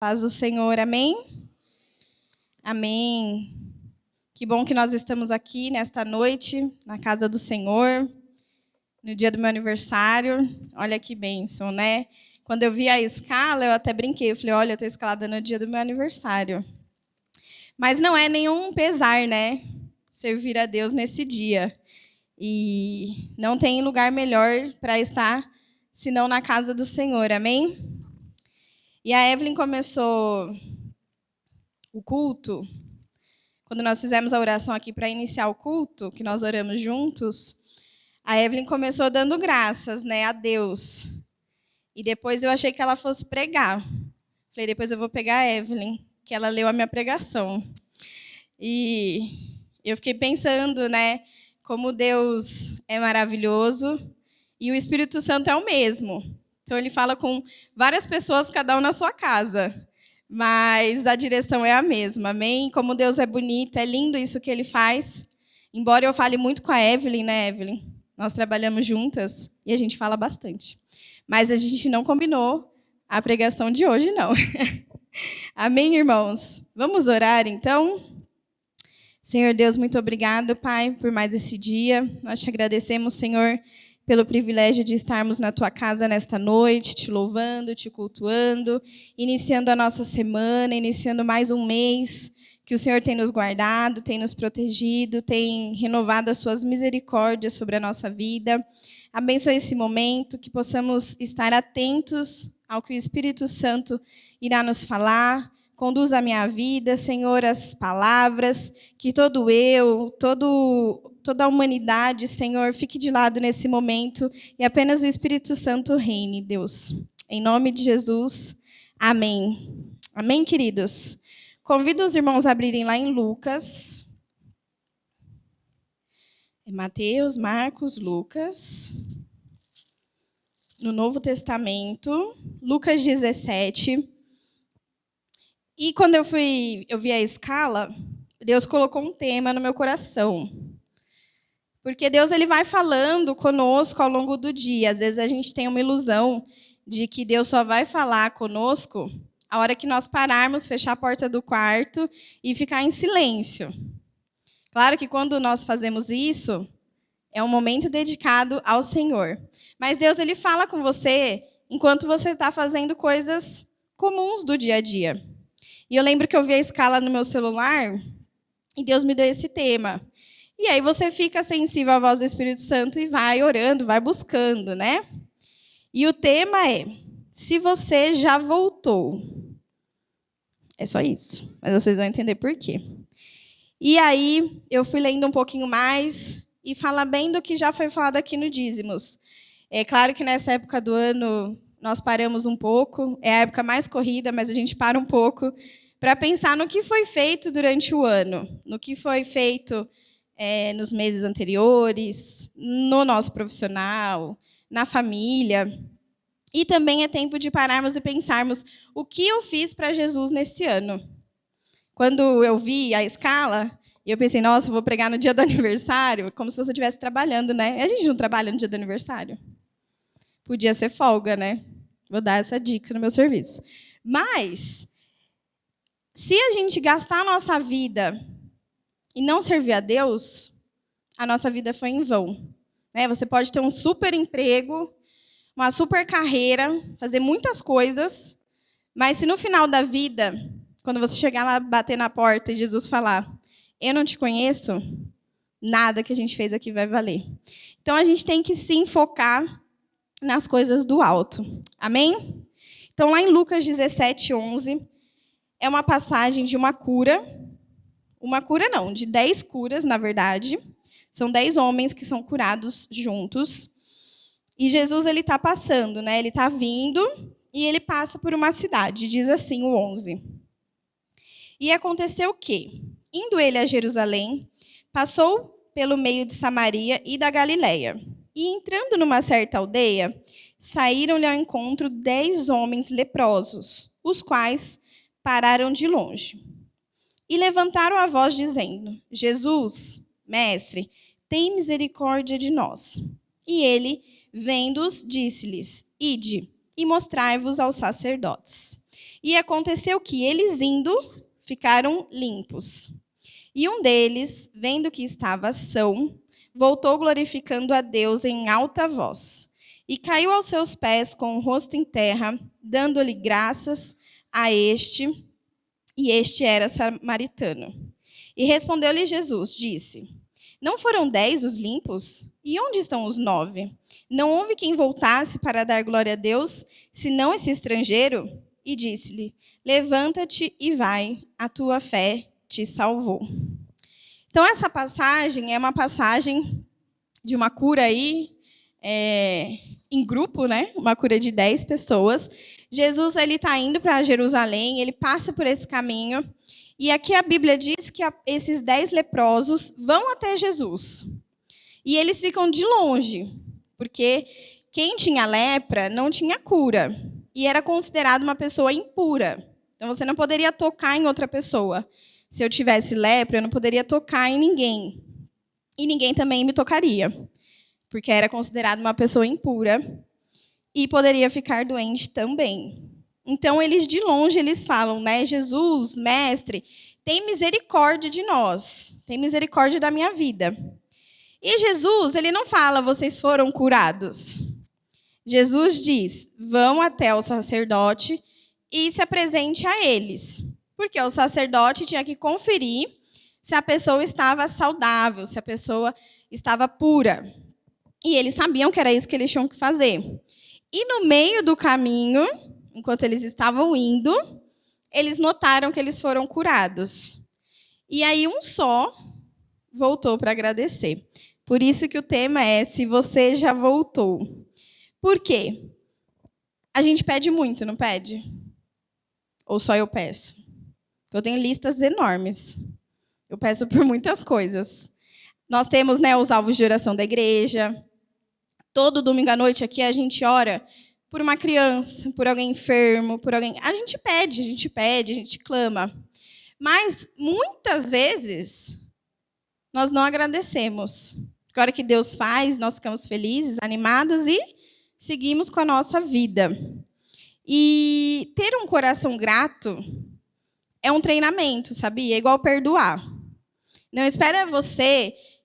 Paz do Senhor, amém? Amém. Que bom que nós estamos aqui nesta noite, na casa do Senhor, no dia do meu aniversário. Olha que bênção, né? Quando eu vi a escala, eu até brinquei. Eu falei, olha, eu estou escalada no dia do meu aniversário. Mas não é nenhum pesar, né? Servir a Deus nesse dia. E não tem lugar melhor para estar senão na casa do Senhor, amém? E a Evelyn começou o culto, quando nós fizemos a oração aqui para iniciar o culto, que nós oramos juntos, a Evelyn começou dando graças, né, a Deus. E depois eu achei que ela fosse pregar. Falei, depois eu vou pegar a Evelyn, que ela leu a minha pregação. E eu fiquei pensando, né, como Deus é maravilhoso e o Espírito Santo é o mesmo. Então ele fala com várias pessoas, cada um na sua casa. Mas a direção é a mesma, amém? Como Deus é bonito, é lindo isso que Ele faz. Embora eu fale muito com a Evelyn, né, Evelyn? Nós trabalhamos juntas e a gente fala bastante. Mas a gente não combinou a pregação de hoje, não. Amém, irmãos? Vamos orar, então? Senhor Deus, muito obrigado, Pai, por mais esse dia. Nós te agradecemos, Senhor, pelo privilégio de estarmos na Tua casa nesta noite, te louvando, te cultuando, iniciando a nossa semana, iniciando mais um mês que o Senhor tem nos guardado, tem nos protegido, tem renovado as Suas misericórdias sobre a nossa vida. Abençoe esse momento, que possamos estar atentos ao que o Espírito Santo irá nos falar. Conduz a minha vida, Senhor, as palavras, que todo eu, toda a humanidade, Senhor, fique de lado nesse momento e apenas o Espírito Santo reine, Deus. Em nome de Jesus, amém. Amém, queridos? Convido os irmãos a abrirem lá em Lucas. Mateus, Marcos, Lucas. No Novo Testamento, Lucas 17. E quando eu vi a escala, Deus colocou um tema no meu coração. Porque Deus ele vai falando conosco ao longo do dia. Às vezes a gente tem uma ilusão de que Deus só vai falar conosco a hora que nós pararmos, fechar a porta do quarto e ficar em silêncio. Claro que quando nós fazemos isso, é um momento dedicado ao Senhor. Mas Deus ele fala com você enquanto você está fazendo coisas comuns do dia a dia. E eu lembro que eu vi a escala no meu celular e Deus me deu esse tema. E aí você fica sensível à voz do Espírito Santo e vai orando, vai buscando, né? E o tema é, se você já voltou. É só isso, mas vocês vão entender por quê. E aí eu fui lendo um pouquinho mais e fala bem do que já foi falado aqui no Dízimos. É claro que nessa época do ano nós paramos um pouco, é a época mais corrida, mas a gente para um pouco para pensar no que foi feito durante o ano, no que foi feito nos meses anteriores, no nosso profissional, na família. E também é tempo de pararmos e pensarmos o que eu fiz para Jesus nesse ano. Quando eu vi a escala, eu pensei, nossa, vou pregar no dia do aniversário, como se você estivesse trabalhando, né? A gente não trabalha no dia do aniversário. Podia ser folga, né? Vou dar essa dica no meu serviço. Mas, se a gente gastar a nossa vida e não servir a Deus, a nossa vida foi em vão. Né? Você pode ter um super emprego, uma super carreira, fazer muitas coisas, mas se no final da vida, quando você chegar lá, bater na porta e Jesus falar, eu não te conheço, nada que a gente fez aqui vai valer. Então, a gente tem que sim focar nas coisas do alto. Amém? Então, lá em Lucas 17, 11, é uma passagem de uma cura não, de 10 curas, na verdade. São 10 homens que são curados juntos. E Jesus ele está passando, né? Ele está vindo e ele passa por uma cidade. Diz assim o 11. E aconteceu o quê? Indo ele a Jerusalém, passou pelo meio de Samaria e da Galileia. E entrando numa certa aldeia, saíram-lhe ao encontro 10 homens leprosos, os quais pararam de longe. E levantaram a voz, dizendo, Jesus, mestre, tem misericórdia de nós. E ele, vendo-os, disse-lhes, ide, e mostrai-vos aos sacerdotes. E aconteceu que, eles indo, ficaram limpos. E um deles, vendo que estava são, voltou glorificando a Deus em alta voz. E caiu aos seus pés com o rosto em terra, dando-lhe graças a este, e este era samaritano. E respondeu-lhe Jesus, disse: não foram 10 os limpos? E onde estão os 9? Não houve quem voltasse para dar glória a Deus, senão esse estrangeiro? E disse-lhe: levanta-te e vai, a tua fé te salvou. Então, essa passagem é uma passagem de uma cura aí, em grupo, né? Uma cura de 10 pessoas. Jesus está indo para Jerusalém, ele passa por esse caminho. E aqui a Bíblia diz que esses 10 leprosos vão até Jesus. E eles ficam de longe, porque quem tinha lepra não tinha cura. E era considerado uma pessoa impura. Então, você não poderia tocar em outra pessoa. Se eu tivesse lepra, eu não poderia tocar em ninguém. E ninguém também me tocaria, porque era considerado uma pessoa impura e poderia ficar doente também. Então, eles de longe eles falam, né? Jesus, mestre, tem misericórdia de nós, tem misericórdia da minha vida. E Jesus, ele não fala, vocês foram curados. Jesus diz, vão até o sacerdote e se apresente a eles. Porque o sacerdote tinha que conferir se a pessoa estava saudável, se a pessoa estava pura. E eles sabiam que era isso que eles tinham que fazer. E no meio do caminho, enquanto eles estavam indo, eles notaram que eles foram curados. E aí um só voltou para agradecer. Por isso que o tema é se você já voltou. Por quê? A gente pede muito, não pede? Ou só eu peço? Eu tenho listas enormes. Eu peço por muitas coisas. Nós temos, né, os alvos de oração da igreja. Todo domingo à noite aqui a gente ora por uma criança, por alguém enfermo, por alguém... A gente pede, a gente clama. Mas, muitas vezes, nós não agradecemos. Porque a hora que Deus faz, nós ficamos felizes, animados e seguimos com a nossa vida. E ter um coração grato é um treinamento, sabia? É igual perdoar. Não espera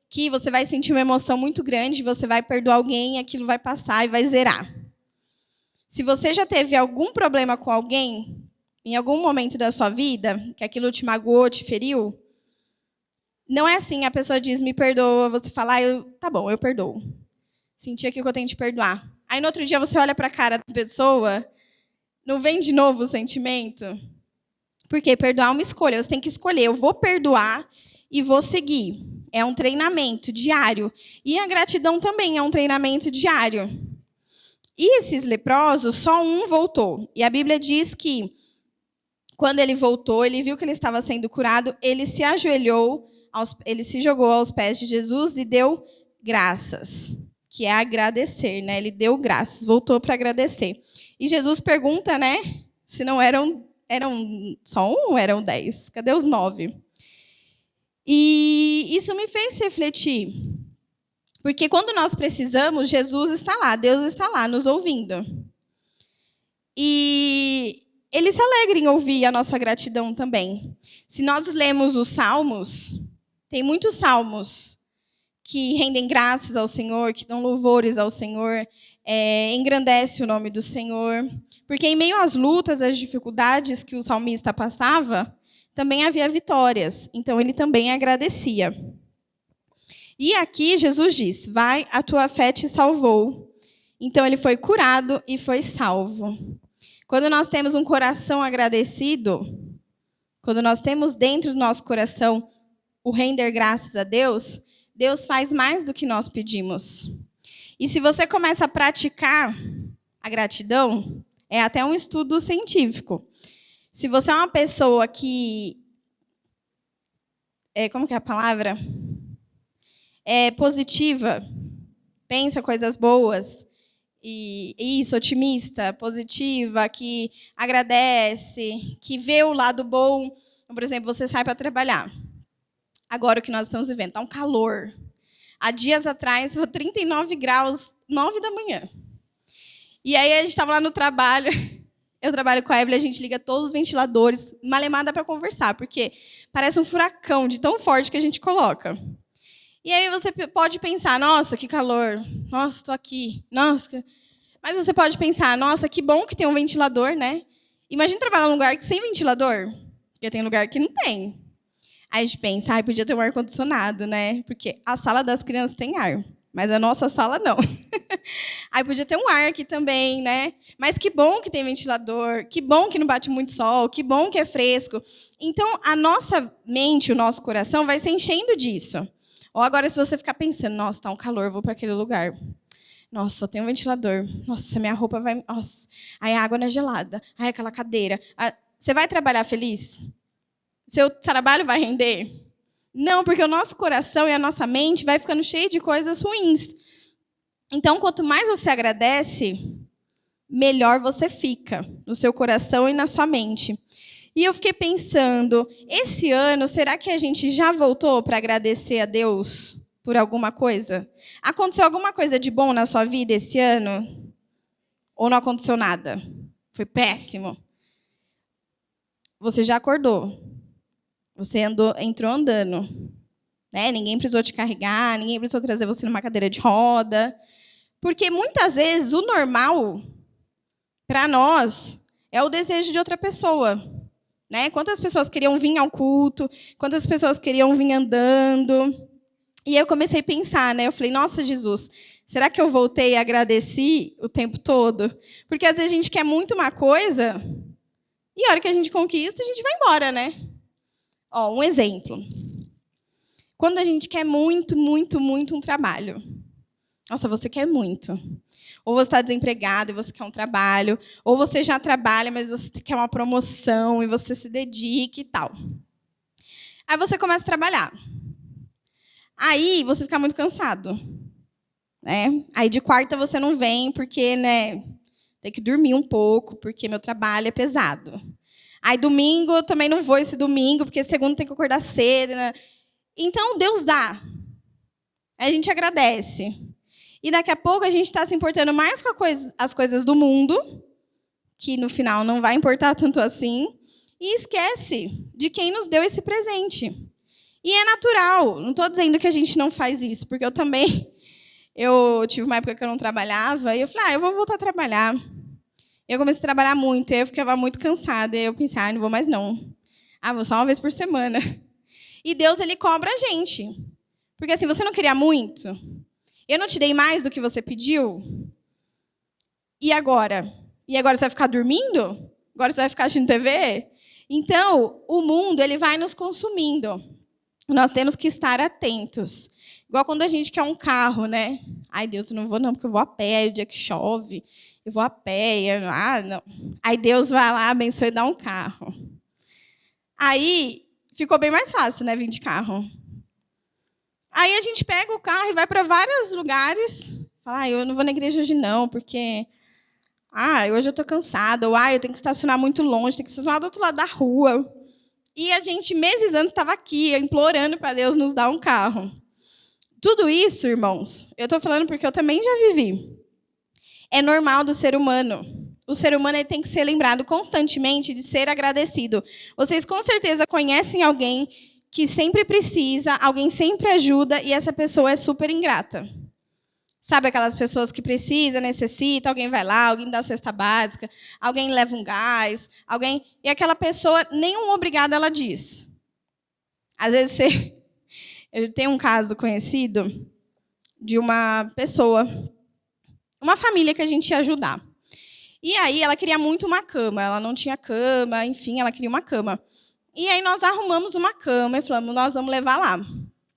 que você vai sentir uma emoção muito grande, você vai perdoar alguém, aquilo vai passar e vai zerar. Se você já teve algum problema com alguém, em algum momento da sua vida, que aquilo te magoou, te feriu, não é assim, a pessoa diz, me perdoa, você fala, tá bom, eu perdoo. Senti aquilo que eu tenho que te perdoar. Aí, no outro dia, você olha para a cara da pessoa, não vem de novo o sentimento? Porque perdoar é uma escolha, você tem que escolher, eu vou perdoar e vou seguir. É um treinamento diário. E a gratidão também é um treinamento diário. E esses leprosos, só um voltou. E a Bíblia diz que, quando ele voltou, ele viu que ele estava sendo curado, ele se ajoelhou, ele se jogou aos pés de Jesus e deu graças, que é agradecer, né? Ele deu graças, voltou para agradecer. E Jesus pergunta, né, se não eram só um ou eram 10? Cadê os 9? E isso me fez refletir. Porque quando nós precisamos, Jesus está lá, Deus está lá, nos ouvindo. E ele se alegra em ouvir a nossa gratidão também. Se nós lemos os Salmos, tem muitos salmos que rendem graças ao Senhor, que dão louvores ao Senhor, engrandece o nome do Senhor. Porque em meio às lutas, às dificuldades que o salmista passava, também havia vitórias. Então, ele também agradecia. E aqui, Jesus diz, vai, a tua fé te salvou. Então, ele foi curado e foi salvo. Quando nós temos um coração agradecido, quando nós temos dentro do nosso coração o render graças a Deus, Deus faz mais do que nós pedimos. E se você começa a praticar a gratidão, é até um estudo científico. Se você é uma pessoa que... como que é a palavra? É positiva, pensa coisas boas, e isso, otimista, positiva, que agradece, que vê o lado bom. Por exemplo, você sai para trabalhar. Agora o que nós estamos vivendo, está um calor. Há dias atrás, 39 graus, 9 da manhã. E aí a gente estava lá no trabalho, eu trabalho com a Evelyn, a gente liga todos os ventiladores, malemar dá para conversar, porque parece um furacão de tão forte que a gente coloca. E aí você pode pensar, nossa, que calor, nossa, estou aqui, nossa. Mas você pode pensar, nossa, que bom que tem um ventilador, né? Imagina trabalhar num lugar sem ventilador, porque tem lugar que não tem. Aí a gente pensa, podia ter um ar-condicionado, né? Porque a sala das crianças tem ar, mas a nossa sala não. Aí podia ter um ar aqui também, né? Mas que bom que tem ventilador, que bom que não bate muito sol, que bom que é fresco. Então, a nossa mente, o nosso coração vai se enchendo disso. Ou agora, se você ficar pensando, nossa, tá um calor, vou para aquele lugar. Nossa, só tem um ventilador. Nossa, minha roupa vai... Nossa, aí a água não é gelada. Aí aquela cadeira. Você vai trabalhar feliz? Seu trabalho vai render? Não, porque o nosso coração e a nossa mente vai ficando cheio de coisas ruins. Então, quanto mais você agradece, melhor você fica no seu coração e na sua mente. E eu fiquei pensando, esse ano, será que a gente já voltou para agradecer a Deus por alguma coisa? Aconteceu alguma coisa de bom na sua vida esse ano? Ou não aconteceu nada? Foi péssimo? Você já acordou? Você entrou andando? Né? Ninguém precisou te carregar, ninguém precisou trazer você numa cadeira de roda. Porque, muitas vezes, o normal, para nós, é o desejo de outra pessoa. Né? Quantas pessoas queriam vir ao culto? Quantas pessoas queriam vir andando? E aí eu comecei a pensar, né? Eu falei, nossa, Jesus, será que eu voltei e agradeci o tempo todo? Porque, às vezes, a gente quer muito uma coisa e, a hora que a gente conquista, a gente vai embora, né? Ó, um exemplo. Quando a gente quer muito, muito, muito um trabalho. Nossa, você quer muito. Ou você está desempregado e você quer um trabalho. Ou você já trabalha, mas você quer uma promoção e você se dedica e tal. Aí você começa a trabalhar. Aí você fica muito cansado. Né? Aí de quarta você não vem porque, né, tem que dormir um pouco, porque meu trabalho é pesado. Aí domingo eu também não vou esse domingo, porque segunda tem que acordar cedo. Né? Então, Deus dá. Aí a gente agradece. E daqui a pouco a gente está se importando mais com as coisas do mundo, que no final não vai importar tanto assim, e esquece de quem nos deu esse presente. E é natural, não estou dizendo que a gente não faz isso, porque eu tive uma época que eu não trabalhava, e eu falei, eu vou voltar a trabalhar. Eu comecei a trabalhar muito, e eu ficava muito cansada, e eu pensei, não vou mais não. Vou só uma vez por semana. E Deus, ele cobra a gente. Porque assim, você não queria muito? Eu não te dei mais do que você pediu? E agora? E agora você vai ficar dormindo? Agora você vai ficar assistindo TV? Então, o mundo, ele vai nos consumindo. Nós temos que estar atentos. Igual quando a gente quer um carro, né? Ai, Deus, eu não vou não, porque eu vou a pé, aí o dia que chove, eu vou a pé. Não. Aí Deus vai lá, abençoe e dá um carro. Aí, ficou bem mais fácil, né, vir de carro. Aí a gente pega o carro e vai para vários lugares. Fala, eu não vou na igreja hoje não, porque hoje eu estou cansada. Ou eu tenho que estacionar muito longe, tenho que estacionar do outro lado da rua. E a gente, meses antes, estava aqui, implorando para Deus nos dar um carro. Tudo isso, irmãos, eu estou falando porque eu também já vivi. É normal do ser humano. O ser humano ele tem que ser lembrado constantemente de ser agradecido. Vocês com certeza conhecem alguém que sempre precisa, alguém sempre ajuda e essa pessoa é super ingrata. Sabe aquelas pessoas que precisam, necessitam, alguém vai lá, alguém dá a cesta básica, alguém leva um gás, e aquela pessoa, nenhum obrigado ela diz. Às vezes, eu tenho um caso conhecido de uma pessoa, uma família que a gente ia ajudar. E aí ela queria muito uma cama, ela não tinha cama, enfim, ela queria uma cama. E aí nós arrumamos uma cama e falamos, nós vamos levar lá.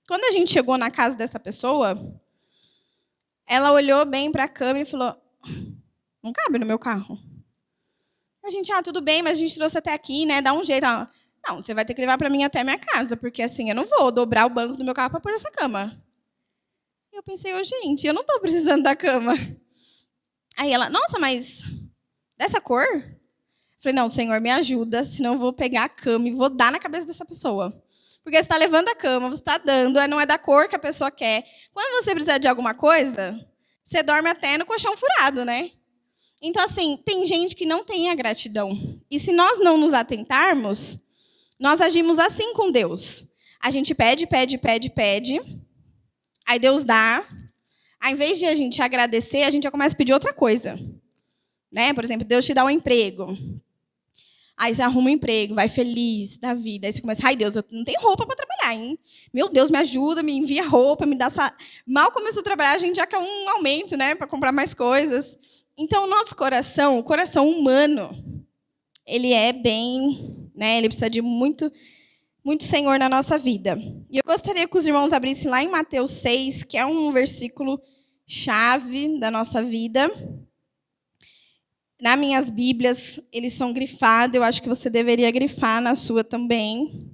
Quando a gente chegou na casa dessa pessoa, ela olhou bem para a cama e falou, não cabe no meu carro. A gente, tudo bem, mas a gente trouxe até aqui, né? Dá um jeito. Não, você vai ter que levar para mim até a minha casa, porque assim, eu não vou dobrar o banco do meu carro para pôr essa cama. Eu pensei, gente, eu não estou precisando da cama. Aí ela, nossa, mas dessa cor? Falei, não, Senhor, me ajuda, senão eu vou pegar a cama e vou dar na cabeça dessa pessoa. Porque você está levando a cama, você está dando, não é da cor que a pessoa quer. Quando você precisa de alguma coisa, você dorme até no colchão furado, né? Então, assim, tem gente que não tem a gratidão. E se nós não nos atentarmos, nós agimos assim com Deus. A gente pede, pede, pede, pede. Aí Deus dá. Ao invés de a gente agradecer, a gente já começa a pedir outra coisa. Né? Por exemplo, Deus te dá um emprego. Aí você arruma um emprego, vai feliz da vida. Aí você começa, ai Deus, eu não tenho roupa para trabalhar, hein? Meu Deus, me ajuda, me envia roupa, me dá essa... Mal começou a trabalhar, a gente já quer um aumento, né? Para comprar mais coisas. Então, o nosso coração, o coração humano, ele é bem... Né? Ele precisa de muito Senhor na nossa vida. E eu gostaria que os irmãos abrissem lá em Mateus 6, que é um versículo chave da nossa vida. Nas minhas Bíblias, eles são grifados. Eu acho que você deveria grifar na sua também.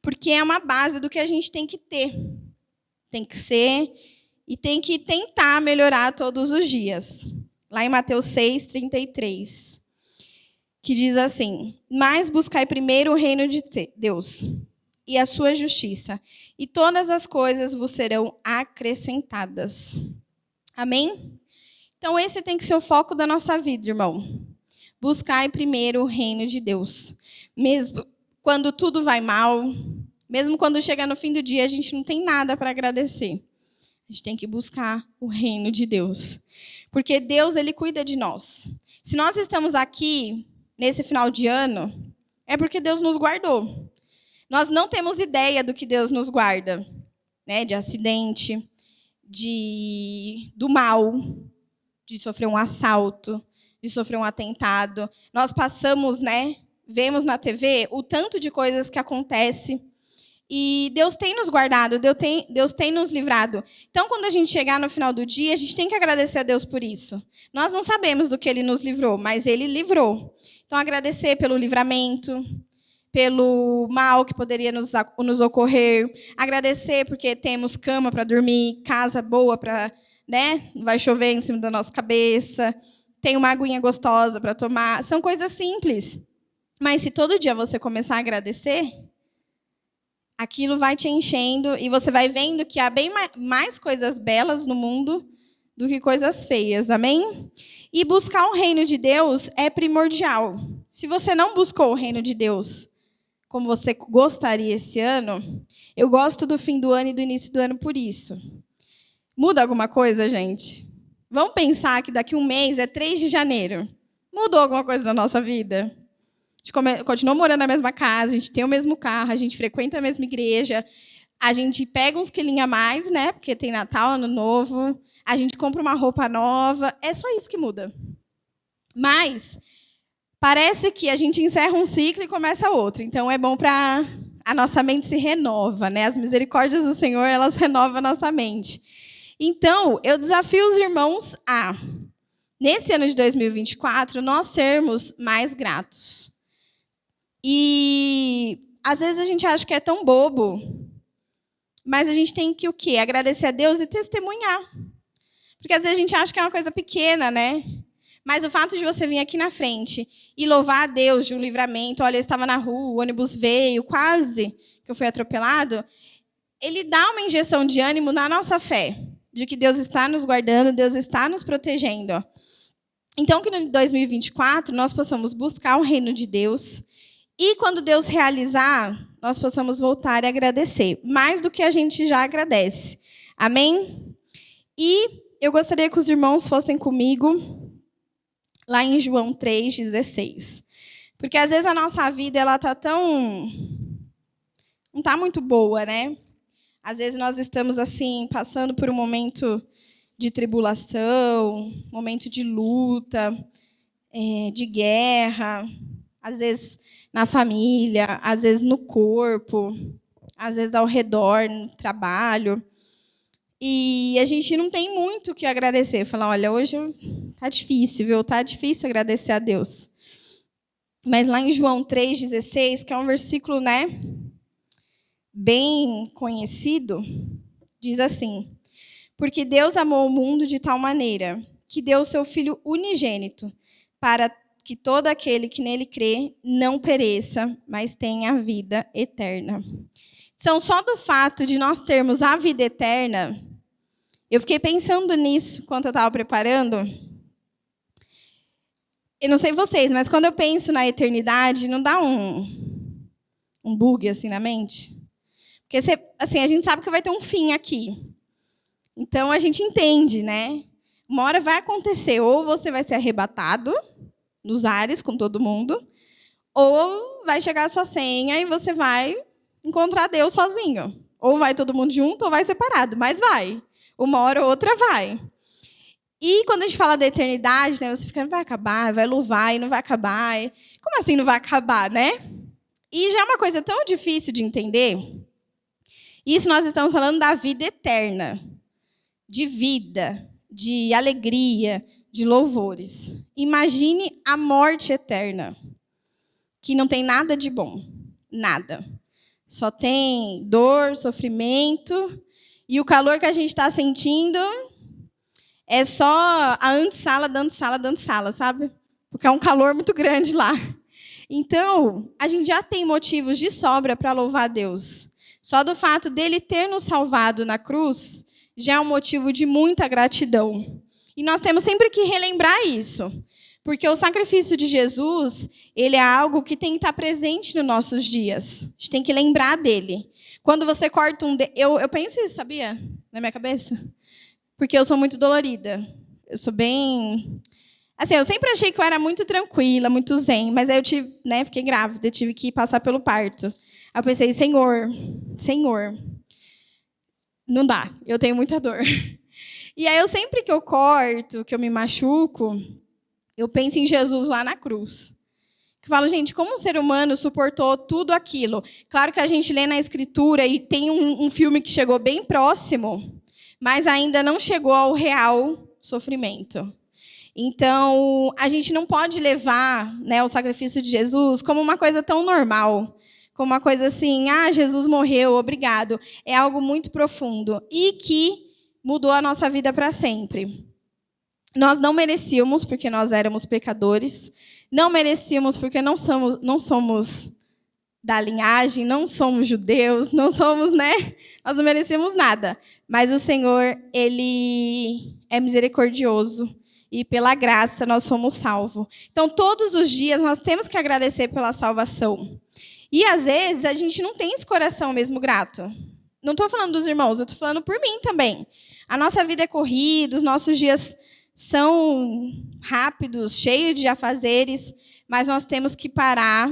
Porque é uma base do que a gente tem que ter. Tem que ser e tem que tentar melhorar todos os dias. Lá em Mateus 6, 33. Que diz assim: mas buscai primeiro o reino de Deus e a sua justiça, e todas as coisas vos serão acrescentadas. Amém? Então, esse tem que ser o foco da nossa vida, irmão. Buscai primeiro o reino de Deus. Mesmo quando tudo vai mal, mesmo quando chega no fim do dia, a gente não tem nada para agradecer. A gente tem que buscar o reino de Deus. Porque Deus, ele cuida de nós. Se nós estamos aqui nesse final de ano, é porque Deus nos guardou. Nós não temos ideia do que Deus nos guarda, né? De acidente, do mal, de sofrer um assalto, de sofrer um atentado. Nós passamos, né? Vemos na TV o tanto de coisas que acontece. E Deus tem nos guardado, Deus tem nos livrado. Então, quando a gente chegar no final do dia, a gente tem que agradecer a Deus por isso. Nós não sabemos do que Ele nos livrou, mas Ele livrou. Então, agradecer pelo livramento, pelo mal que poderia nos ocorrer. Agradecer porque temos cama para dormir, casa boa para... Né? Não vai chover em cima da nossa cabeça. Tem uma aguinha gostosa para tomar. São coisas simples. Mas se todo dia você começar a agradecer, aquilo vai te enchendo e você vai vendo que há bem mais coisas belas no mundo do que coisas feias. Amém? E buscar o reino de Deus é primordial. Se você não buscou o reino de Deus como você gostaria esse ano, eu gosto do fim do ano e do início do ano por isso. Muda alguma coisa, gente? Vamos pensar que daqui um mês é 3 de janeiro. Mudou alguma coisa na nossa vida? A gente continua morando na mesma casa, a gente tem o mesmo carro, a gente frequenta a mesma igreja, a gente pega uns quilinhos a mais, né? Porque tem Natal, Ano Novo, a gente compra uma roupa nova, é só isso que muda. Mas parece que a gente encerra um ciclo e começa outro. Então, é bom para... A nossa mente se renova, né? As misericórdias do Senhor, elas renovam a nossa mente. Então, eu desafio os irmãos a, nesse ano de 2024, nós sermos mais gratos. E, às vezes, a gente acha que é tão bobo, mas a gente tem que o quê? Agradecer a Deus e testemunhar. Porque, às vezes, a gente acha que é uma coisa pequena, né? Mas o fato de você vir aqui na frente e louvar a Deus de um livramento, olha, eu estava na rua, o ônibus veio, quase que eu fui atropelado, ele dá uma injeção de ânimo na nossa fé, de que Deus está nos guardando, Deus está nos protegendo. Então, que no 2024 nós possamos buscar o reino de Deus e, quando Deus realizar, nós possamos voltar e agradecer, mais do que a gente já agradece. Amém? E eu gostaria que os irmãos fossem comigo lá em João 3,16. Porque, às vezes, a nossa vida ela tá tão... não está muito boa, né? Às vezes, nós estamos assim passando por um momento de tribulação, momento de luta, de guerra, às vezes na família, às vezes no corpo, às vezes ao redor, no trabalho. E a gente não tem muito o que agradecer. Falar, olha, hoje está difícil, viu? Está difícil agradecer a Deus. Mas lá em João 3,16, que é um versículo, né, bem conhecido, diz assim: porque Deus amou o mundo de tal maneira que deu o seu Filho unigênito, para que todo aquele que nele crê não pereça, mas tenha a vida eterna. Então, só do fato de nós termos a vida eterna, eu fiquei pensando nisso quando eu estava preparando, Eu não sei vocês, mas quando eu penso na eternidade, não dá um bug assim na mente? Porque assim, a gente sabe que vai ter um fim aqui. Então a gente entende, né? Uma hora vai acontecer, ou você vai ser arrebatado nos ares com todo mundo, ou vai chegar a sua senha e você vai encontrar Deus sozinho. Ou vai todo mundo junto, ou vai separado, mas vai. Uma hora ou outra vai. E quando a gente fala da eternidade, né, você fica, vai acabar, vai louvar e não vai acabar. Como assim não vai acabar, né? E já é uma coisa tão difícil de entender. Isso nós estamos falando da vida eterna, de vida, de alegria, de louvores. Imagine a morte eterna, que não tem nada de bom, nada. Só tem dor, sofrimento, e o calor que a gente está sentindo é só a antessala da antessala da antessala, sabe? Porque é um calor muito grande lá. Então, a gente já tem motivos de sobra para louvar a Deus. Só do fato dele ter nos salvado na cruz, já é um motivo de muita gratidão. E nós temos sempre que relembrar isso. Porque o sacrifício de Jesus, ele é algo que tem que estar presente nos nossos dias. A gente tem que lembrar dele. Quando você corta um dedo... Eu penso isso, sabia? Na minha cabeça. Porque eu sou muito dolorida. Eu sou bem... Assim, eu sempre achei que eu era muito tranquila, muito zen. Mas aí eu fiquei grávida, tive que passar pelo parto. Aí eu pensei, Senhor, não dá, eu tenho muita dor. E aí, sempre que eu corto, que eu me machuco, eu penso em Jesus lá na cruz. Eu falo, gente, como um ser humano suportou tudo aquilo? Claro que a gente lê na Escritura e tem um filme que chegou bem próximo, mas ainda não chegou ao real sofrimento. Então, a gente não pode levar, né, o sacrifício de Jesus como uma coisa tão normal, como uma coisa assim, Jesus morreu, obrigado. É algo muito profundo e que mudou a nossa vida para sempre. Nós não merecíamos, porque nós éramos pecadores. Não merecíamos, porque não somos da linhagem, não somos judeus, não somos, né? Nós não merecíamos nada. Mas o Senhor, ele é misericordioso. E pela graça nós somos salvos. Então, todos os dias nós temos que agradecer pela salvação. E, às vezes, a gente não tem esse coração mesmo grato. Não estou falando dos irmãos, eu estou falando por mim também. A nossa vida é corrida, os nossos dias são rápidos, cheios de afazeres, mas nós temos que parar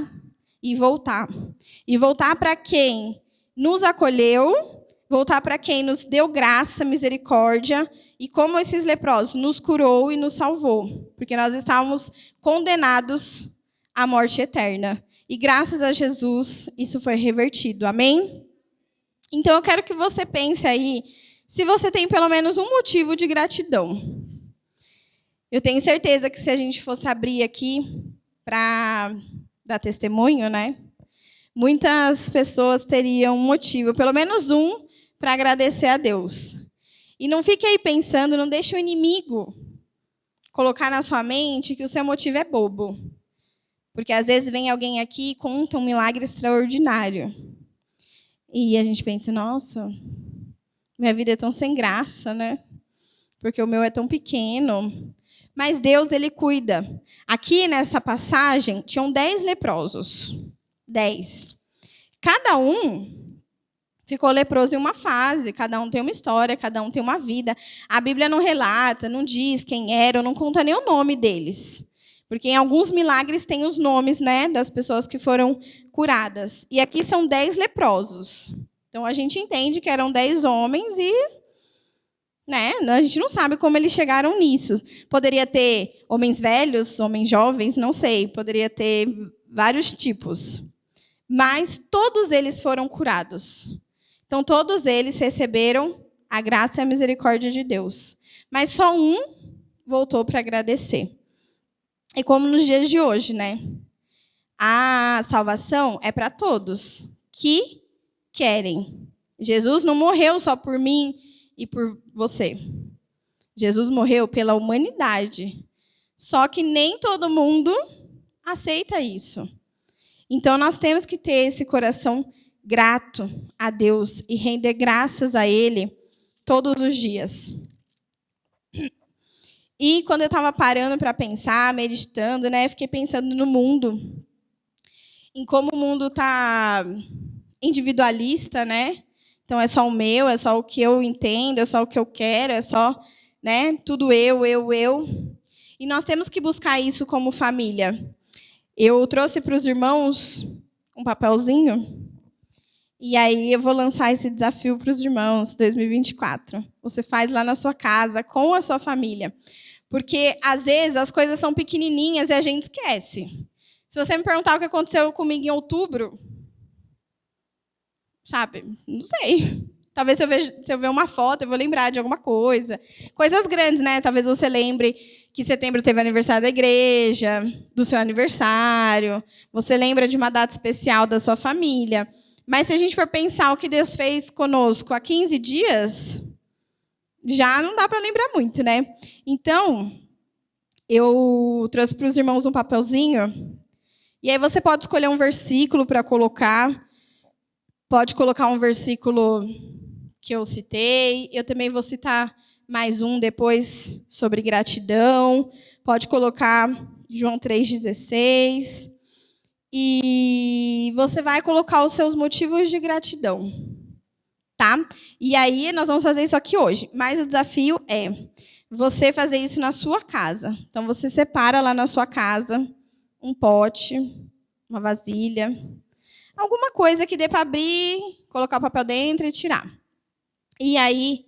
e voltar. E voltar para quem nos acolheu, voltar para quem nos deu graça, misericórdia, e como esses leprosos nos curou e nos salvou, porque nós estávamos condenados à morte eterna. E graças a Jesus, isso foi revertido. Amém? Então, eu quero que você pense aí, se você tem pelo menos um motivo de gratidão. Eu tenho certeza que se a gente fosse abrir aqui para dar testemunho, né? Muitas pessoas teriam um motivo, pelo menos um, para agradecer a Deus. E não fique aí pensando, não deixe o inimigo colocar na sua mente que o seu motivo é bobo. Porque às vezes vem alguém aqui e conta um milagre extraordinário. E a gente pensa, nossa, minha vida é tão sem graça, né? Porque o meu é tão pequeno. Mas Deus, ele cuida. Aqui nessa passagem, tinham 10 leprosos. 10. Cada um ficou leproso em uma fase, cada um tem uma história, cada um tem uma vida. A Bíblia não relata, não diz quem era, não conta nem o nome deles. Porque em alguns milagres tem os nomes, né, das pessoas que foram curadas. E aqui são 10 leprosos. Então, a gente entende que eram 10 homens e, né, a gente não sabe como eles chegaram nisso. Poderia ter homens velhos, homens jovens, não sei. Poderia ter vários tipos. Mas todos eles foram curados. Então, todos eles receberam a graça e a misericórdia de Deus. Mas só um voltou para agradecer. E como nos dias de hoje, né? A salvação é para todos que querem. Jesus não morreu só por mim e por você. Jesus morreu pela humanidade. Só que nem todo mundo aceita isso. Então, nós temos que ter esse coração grato a Deus e render graças a Ele todos os dias. E quando eu estava parando para pensar, meditando, né, fiquei pensando no mundo, em como o mundo está individualista, né? Então é só o meu, é só o que eu entendo, é só o que eu quero, é só, né, tudo eu. E nós temos que buscar isso como família. Eu trouxe para os irmãos um papelzinho, e aí eu vou lançar esse desafio para os irmãos, 2024. Você faz lá na sua casa, com a sua família. Porque, às vezes, as coisas são pequenininhas e a gente esquece. Se você me perguntar o que aconteceu comigo em outubro, sabe, não sei. Talvez se eu ver uma foto, eu vou lembrar de alguma coisa. Coisas grandes, né? Talvez você lembre que setembro teve aniversário da igreja, do seu aniversário. Você lembra de uma data especial da sua família. Mas se a gente for pensar o que Deus fez conosco há 15 dias, já não dá para lembrar muito, né? Então, eu trouxe para os irmãos um papelzinho. E aí você pode escolher um versículo para colocar. Pode colocar um versículo que eu citei. Eu também vou citar mais um depois sobre gratidão. Pode colocar João 3,16. E você vai colocar os seus motivos de gratidão. Tá? E aí nós vamos fazer isso aqui hoje. Mas o desafio é você fazer isso na sua casa. Então você separa lá na sua casa um pote, uma vasilha, alguma coisa que dê para abrir, colocar o papel dentro e tirar. E aí,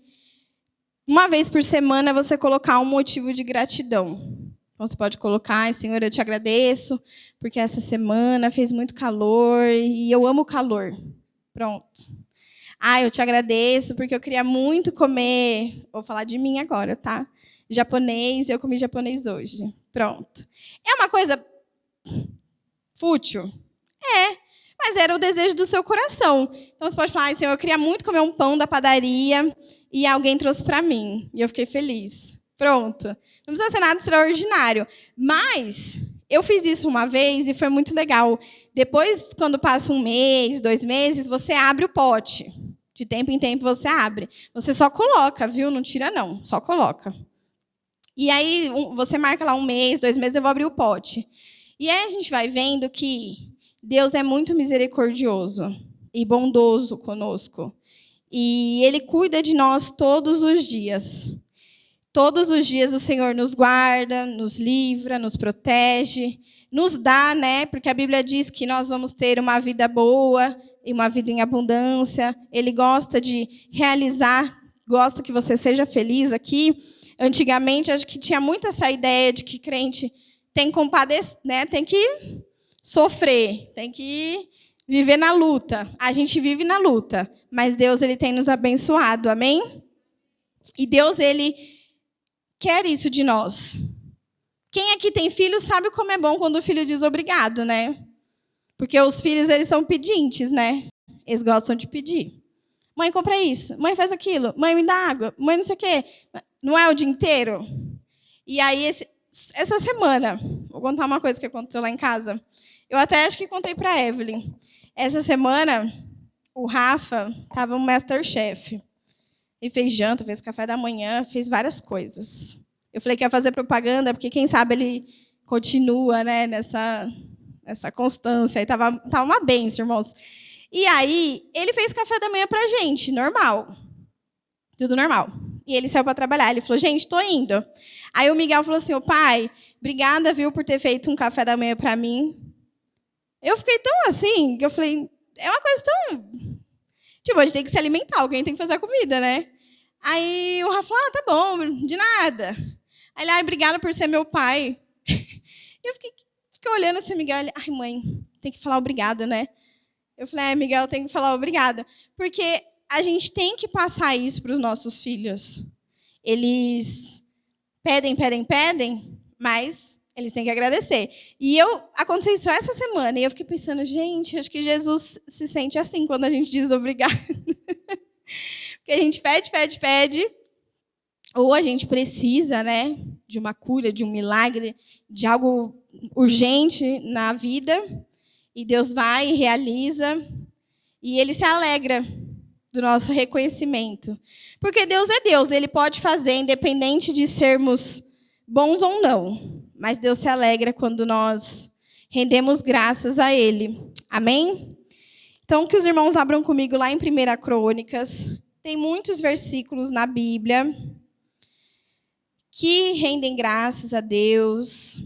uma vez por semana, você colocar um motivo de gratidão. Então, você pode colocar, Senhor, eu te agradeço, porque essa semana fez muito calor e eu amo o calor. Pronto. Eu te agradeço, porque eu queria muito comer, vou falar de mim agora, tá? Japonês, eu comi japonês hoje. Pronto. É uma coisa fútil? Mas era o desejo do seu coração. Então, você pode falar, Senhor, eu queria muito comer um pão da padaria e alguém trouxe para mim. E eu fiquei feliz. Pronto. Não precisa ser nada extraordinário. Mas eu fiz isso uma vez e foi muito legal. Depois, quando passa 1 mês, 2 meses, você abre o pote. De tempo em tempo você abre. Você só coloca, viu? Não tira, não. Só coloca. E aí, você marca lá 1 mês, 2 meses, eu vou abrir o pote. E aí a gente vai vendo que Deus é muito misericordioso e bondoso conosco. E Ele cuida de nós todos os dias. Todos os dias o Senhor nos guarda, nos livra, nos protege, nos dá, né? Porque a Bíblia diz que nós vamos ter uma vida boa e uma vida em abundância. Ele gosta de realizar, gosta que você seja feliz aqui. Antigamente, acho que tinha muito essa ideia de que crente tem que compadecer, né? Tem que sofrer, tem que viver na luta. A gente vive na luta, mas Deus ele tem nos abençoado, amém? E Deus ele quer isso de nós. Quem aqui tem filho sabe como é bom quando o filho diz obrigado, né? Porque os filhos eles são pedintes, né? Eles gostam de pedir. Mãe, compra isso. Mãe, faz aquilo. Mãe, me dá água. Mãe, não sei o quê. Não é o dia inteiro? E aí, essa semana, vou contar uma coisa que aconteceu lá em casa. Eu até acho que contei para a Evelyn. Essa semana, o Rafa estava um Masterchef. Ele fez janta, fez café da manhã, fez várias coisas. Eu falei que ia fazer propaganda, porque quem sabe ele continua, né, nessa constância. Aí tava uma benção, irmãos. E aí, ele fez café da manhã para a gente, normal. Tudo normal. E ele saiu para trabalhar. Ele falou, gente, estou indo. Aí o Miguel falou assim, pai, obrigada, viu, por ter feito um café da manhã para mim. Eu fiquei tão assim, que eu falei, é uma coisa tão... Tipo, a gente tem que se alimentar, alguém tem que fazer a comida, né? Aí o Rafa falou, tá bom, de nada. Aí ele, obrigada por ser meu pai. E eu fiquei olhando assim, Miguel, ele, mãe, tem que falar obrigado, né? Eu falei, Miguel, tem que falar obrigada. Porque a gente tem que passar isso para os nossos filhos. Eles pedem, mas eles têm que agradecer. E aconteceu isso essa semana, e eu fiquei pensando, gente, acho que Jesus se sente assim quando a gente diz obrigado. Porque a gente pede, ou a gente precisa, né, de uma cura, de um milagre, de algo urgente na vida, e Deus vai e realiza, e Ele se alegra do nosso reconhecimento. Porque Deus é Deus, Ele pode fazer, independente de sermos bons ou não, mas Deus se alegra quando nós rendemos graças a Ele. Amém? Então, que os irmãos abram comigo lá em 1 Crônicas. Tem muitos versículos na Bíblia que rendem graças a Deus,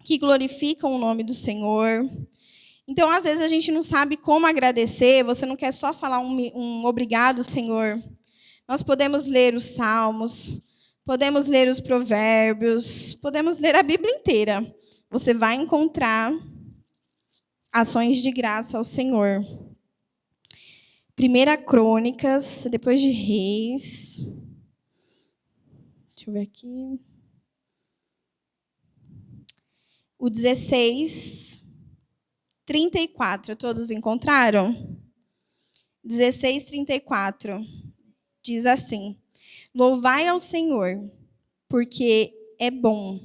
que glorificam o nome do Senhor. Então, às vezes, a gente não sabe como agradecer, você não quer só falar um obrigado, Senhor. Nós podemos ler os Salmos, podemos ler os Provérbios, podemos ler a Bíblia inteira. Você vai encontrar ações de graça ao Senhor. 1 Crônicas, depois de Reis. Deixa eu ver aqui. O 16, 34. Todos encontraram? 16, 34. Diz assim: Louvai ao Senhor, porque é bom,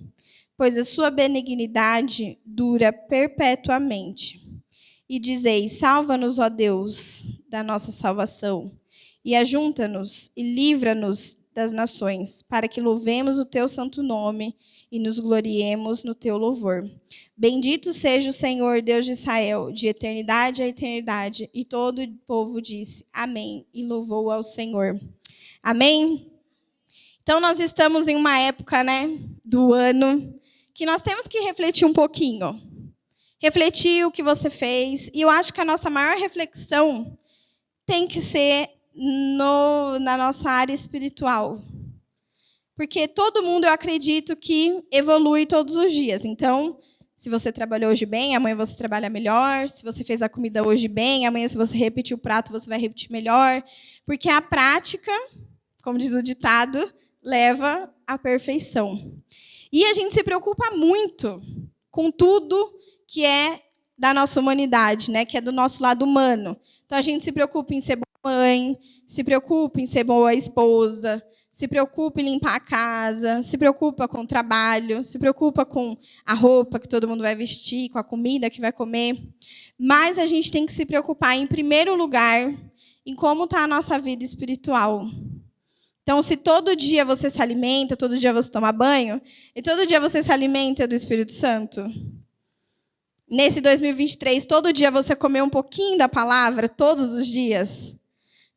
pois a sua benignidade dura perpetuamente. E dizei: salva-nos, ó Deus, da nossa salvação, e ajunta-nos e livra-nos das nações, para que louvemos o teu santo nome e nos gloriemos no teu louvor. Bendito seja o Senhor, Deus de Israel, de eternidade a eternidade. E todo o povo disse: amém, e louvou ao Senhor. Amém? Então, nós estamos em uma época, do ano que nós temos que refletir um pouquinho. Refletir o que você fez. E eu acho que a nossa maior reflexão tem que ser na nossa área espiritual. Porque todo mundo, eu acredito, que evolui todos os dias. Então, se você trabalhou hoje bem, amanhã você trabalha melhor. Se você fez a comida hoje bem, amanhã, se você repetir o prato, você vai repetir melhor. Porque a prática, como diz o ditado, leva à perfeição. E a gente se preocupa muito com tudo que é da nossa humanidade, que é do nosso lado humano. Então, a gente se preocupa em ser boa mãe, se preocupa em ser boa esposa, se preocupa em limpar a casa, se preocupa com o trabalho, se preocupa com a roupa que todo mundo vai vestir, com a comida que vai comer. Mas a gente tem que se preocupar, em primeiro lugar, em como está a nossa vida espiritual. Então, se todo dia você se alimenta, todo dia você toma banho, e todo dia você se alimenta do Espírito Santo, nesse 2023, todo dia você comeu um pouquinho da palavra, todos os dias,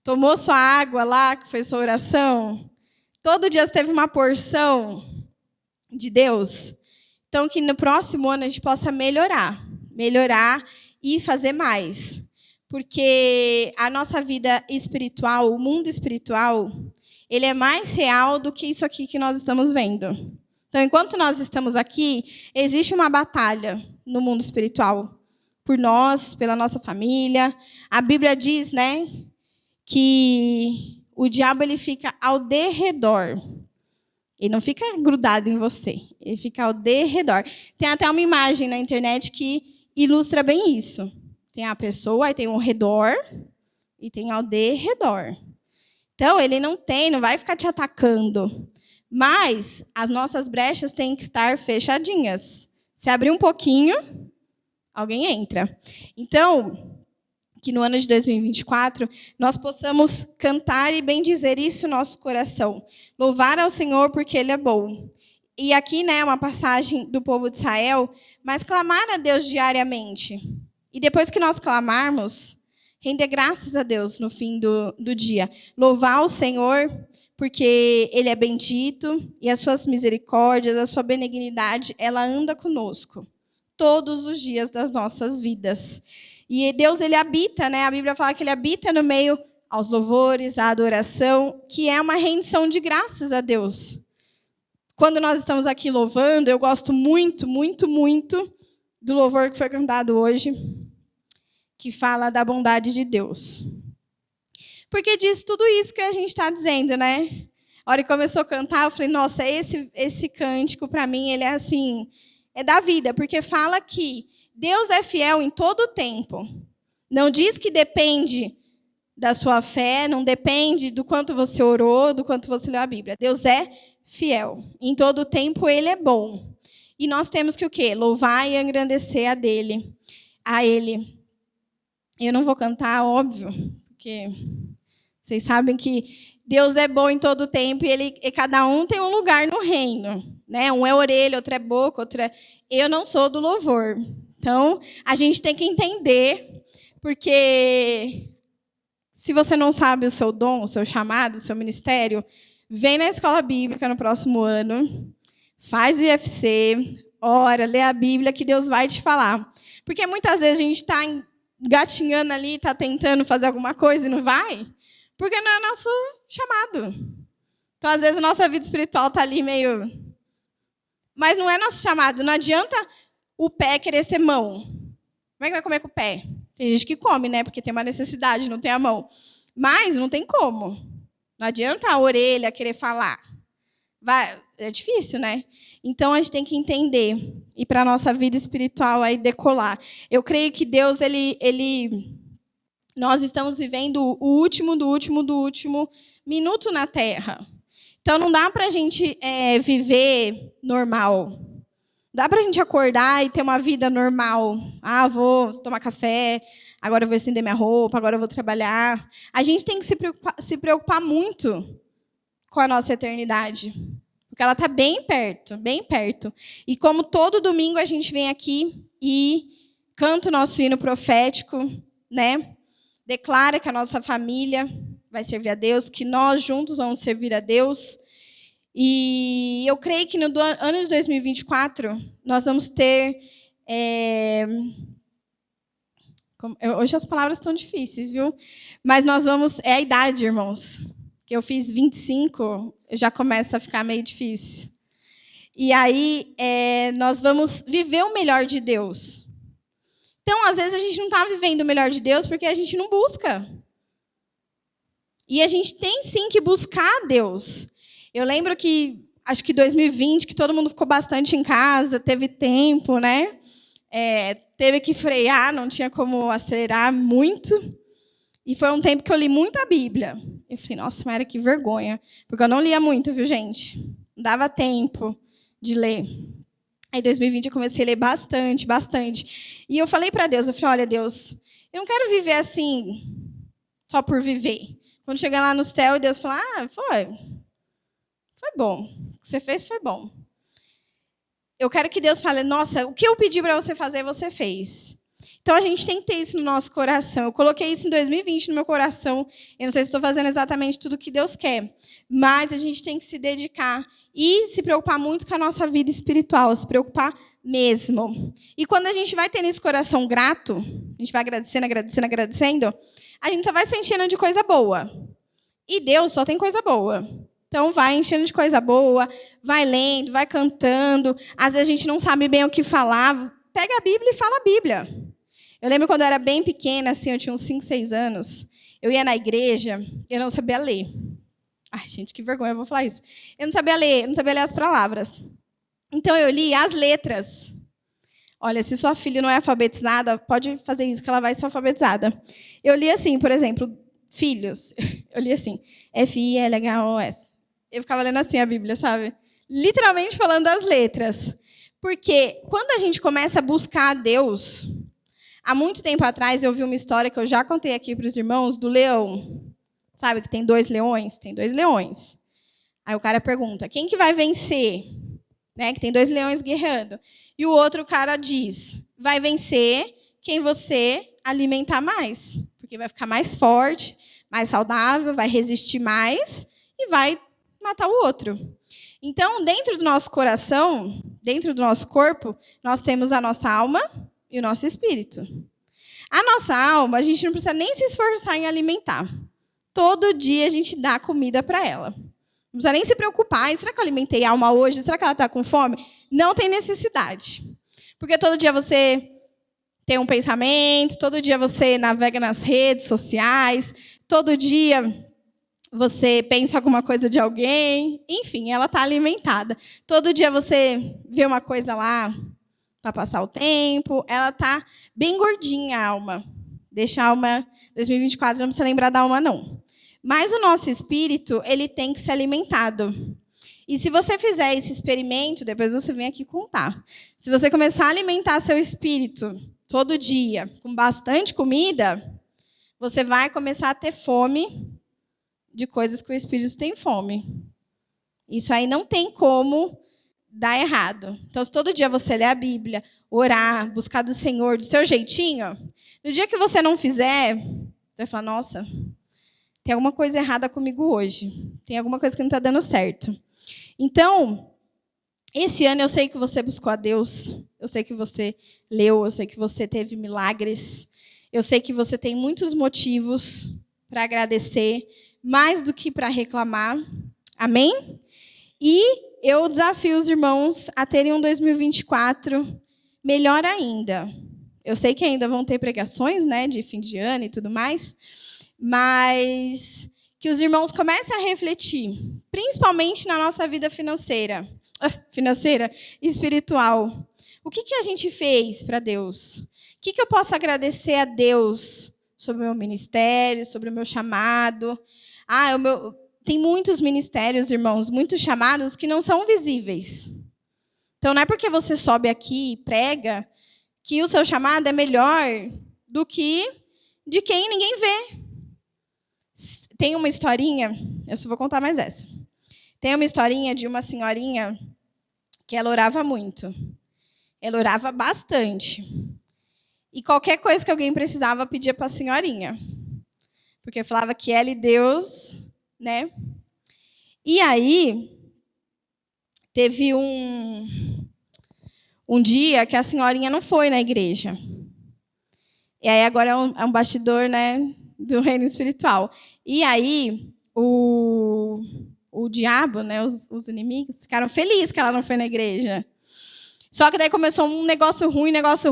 tomou sua água lá, que foi sua oração, todo dia você teve uma porção de Deus. Então, que no próximo ano a gente possa melhorar e fazer mais. Porque a nossa vida espiritual, o mundo espiritual, ele é mais real do que isso aqui que nós estamos vendo. Então, enquanto nós estamos aqui, existe uma batalha no mundo espiritual. Por nós, pela nossa família. A Bíblia diz, que o diabo ele fica ao derredor. Ele não fica grudado em você. Ele fica ao derredor. Tem até uma imagem na internet que ilustra bem isso. Tem a pessoa, aí tem um redor e tem ao derredor. Então, ele não vai ficar te atacando. Mas as nossas brechas têm que estar fechadinhas. Se abrir um pouquinho, alguém entra. Então, que no ano de 2024, nós possamos cantar e bendizer isso no nosso coração. Louvar ao Senhor porque Ele é bom. E aqui, uma passagem do povo de Israel, mas clamar a Deus diariamente. E depois que nós clamarmos, render graças a Deus no fim do dia. Louvar o Senhor porque Ele é bendito e as suas misericórdias, a sua benignidade, ela anda conosco todos os dias das nossas vidas. E Deus, Ele habita, a Bíblia fala que Ele habita no meio aos louvores, à adoração, que é uma rendição de graças a Deus. Quando nós estamos aqui louvando, eu gosto muito, muito, muito do louvor que foi cantado hoje, que fala da bondade de Deus. Porque diz tudo isso que a gente está dizendo, A hora que começou a cantar, eu falei, nossa, esse cântico, para mim, ele é assim, é da vida, porque fala que Deus é fiel em todo o tempo. Não diz que depende da sua fé, não depende do quanto você orou, do quanto você leu a Bíblia. Deus é fiel. Em todo o tempo, Ele é bom. E nós temos que o quê? Louvar e engrandecer a Ele. Eu não vou cantar, óbvio, porque Vocês sabem que Deus é bom em todo tempo e cada um tem um lugar no reino, né? Um é orelha, outro é boca, outro é... Eu não sou do louvor. Então, a gente tem que entender, porque se você não sabe o seu dom, o seu chamado, o seu ministério, vem na escola bíblica no próximo ano, faz o IFC, ora, lê a Bíblia, que Deus vai te falar. Porque muitas vezes a gente está gatinhando ali, está tentando fazer alguma coisa e não vai, porque não é nosso chamado. Então, às vezes, a nossa vida espiritual está ali meio... Mas não é nosso chamado. Não adianta o pé querer ser mão. Como é que vai comer com o pé? Tem gente que come, né? Porque tem uma necessidade, não tem a mão. Mas não tem como. Não adianta a orelha querer falar. É difícil, né? Então, a gente tem que entender. E para a nossa vida espiritual aí decolar. Eu creio que Deus, nós estamos vivendo o último do último minuto na Terra. Então, não dá para a gente viver normal. Dá para a gente acordar e ter uma vida normal. Ah, vou tomar café, agora eu vou estender minha roupa, agora eu vou trabalhar. A gente tem que se preocupar muito com a nossa eternidade. Porque ela está bem perto, bem perto. E como todo domingo a gente vem aqui e canta o nosso hino profético, né? Declara que a nossa família vai servir a Deus, que nós juntos vamos servir a Deus. E eu creio que no ano de 2024, nós vamos ter... Hoje as palavras estão difíceis, viu? Mas nós vamos... É a idade, irmãos. Que eu fiz 25, já começa a ficar meio difícil. E aí, nós vamos viver o melhor de Deus. Então, às vezes, a gente não está vivendo o melhor de Deus porque a gente não busca. E a gente tem, sim, que buscar Deus. Eu lembro que, acho que 2020, que todo mundo ficou bastante em casa, teve tempo, né? Teve que frear, não tinha como acelerar muito. E foi um tempo que eu li muito a Bíblia. Eu falei, nossa, Mayra, que vergonha. Porque eu não lia muito, viu, gente? Não dava tempo de ler. Aí, em 2020, eu comecei a ler bastante, bastante. E eu falei para Deus, eu falei, olha, Deus, eu não quero viver assim, só por viver. Quando chegar lá no céu, e Deus falar, foi bom. O que você fez foi bom. Eu quero que Deus fale, nossa, o que eu pedi para você fazer, você fez. Então, a gente tem que ter isso no nosso coração. Eu coloquei isso em 2020 no meu coração. Eu não sei se estou fazendo exatamente tudo o que Deus quer. Mas a gente tem que se dedicar e se preocupar muito com a nossa vida espiritual. Se preocupar mesmo. E quando a gente vai tendo esse coração grato, a gente vai agradecendo, agradecendo, agradecendo, a gente só vai se enchendo de coisa boa. E Deus só tem coisa boa. Então, vai enchendo de coisa boa, vai lendo, vai cantando. Às vezes, a gente não sabe bem o que falar. Pega a Bíblia e fala a Bíblia. Eu lembro quando eu era bem pequena, assim, eu tinha uns 5, 6 anos, eu ia na igreja, eu não sabia ler. Ai, gente, que vergonha, eu vou falar isso. Eu não sabia ler as palavras. Então, eu li as letras. Olha, se sua filha não é alfabetizada, pode fazer isso, que ela vai ser alfabetizada. Eu li assim, por exemplo, filhos. Eu li assim, F-I-L-H-O-S. Eu ficava lendo assim a Bíblia, sabe? Literalmente falando as letras. Porque quando a gente começa a buscar a Deus... Há muito tempo atrás, eu vi uma história que eu já contei aqui para os irmãos, do leão. Sabe que tem 2 leões? Tem 2 leões. Aí o cara pergunta, quem que vai vencer? Né, que tem 2 leões guerreando. E o outro cara diz, vai vencer quem você alimentar mais. Porque vai ficar mais forte, mais saudável, vai resistir mais e vai matar o outro. Então, dentro do nosso coração, dentro do nosso corpo, nós temos a nossa alma e o nosso espírito. A nossa alma, a gente não precisa nem se esforçar em alimentar. Todo dia a gente dá comida para ela. Não precisa nem se preocupar. Será que eu alimentei a alma hoje? Será que ela está com fome? Não tem necessidade. Porque todo dia você tem um pensamento, todo dia você navega nas redes sociais, todo dia você pensa alguma coisa de alguém. Enfim, ela está alimentada. Todo dia você vê uma coisa lá para passar o tempo, ela está bem gordinha, a alma. Deixa a alma, 2024, não precisa lembrar da alma, não. Mas o nosso espírito, ele tem que ser alimentado. E se você fizer esse experimento, depois você vem aqui contar. Se você começar a alimentar seu espírito todo dia, com bastante comida, você vai começar a ter fome de coisas que o espírito tem fome. Isso aí não tem como dar errado. Então, se todo dia você ler a Bíblia, orar, buscar do Senhor, do seu jeitinho, no dia que você não fizer, você vai falar, nossa, tem alguma coisa errada comigo hoje. Tem alguma coisa que não está dando certo. Então, esse ano eu sei que você buscou a Deus, eu sei que você leu, eu sei que você teve milagres, eu sei que você tem muitos motivos para agradecer, mais do que para reclamar. Amém? E eu desafio os irmãos a terem um 2024 melhor ainda. Eu sei que ainda vão ter pregações, né, de fim de ano e tudo mais, mas que os irmãos comecem a refletir, principalmente na nossa vida financeira e espiritual. O que a gente fez para Deus? O que eu posso agradecer a Deus sobre o meu ministério, sobre o meu chamado? Tem muitos ministérios, irmãos, muitos chamados que não são visíveis. Então, não é porque você sobe aqui e prega que o seu chamado é melhor do que de quem ninguém vê. Tem uma historinha, eu só vou contar mais essa. Tem uma historinha de uma senhorinha que ela orava muito. Ela orava bastante. E qualquer coisa que alguém precisava, pedia para a senhorinha. Porque falava que ela e Deus, né? E aí, teve um dia que a senhorinha não foi na igreja. E aí agora é um bastidor, né, do reino espiritual. E aí, o diabo, né, os inimigos, ficaram felizes que ela não foi na igreja. Só que daí começou um negócio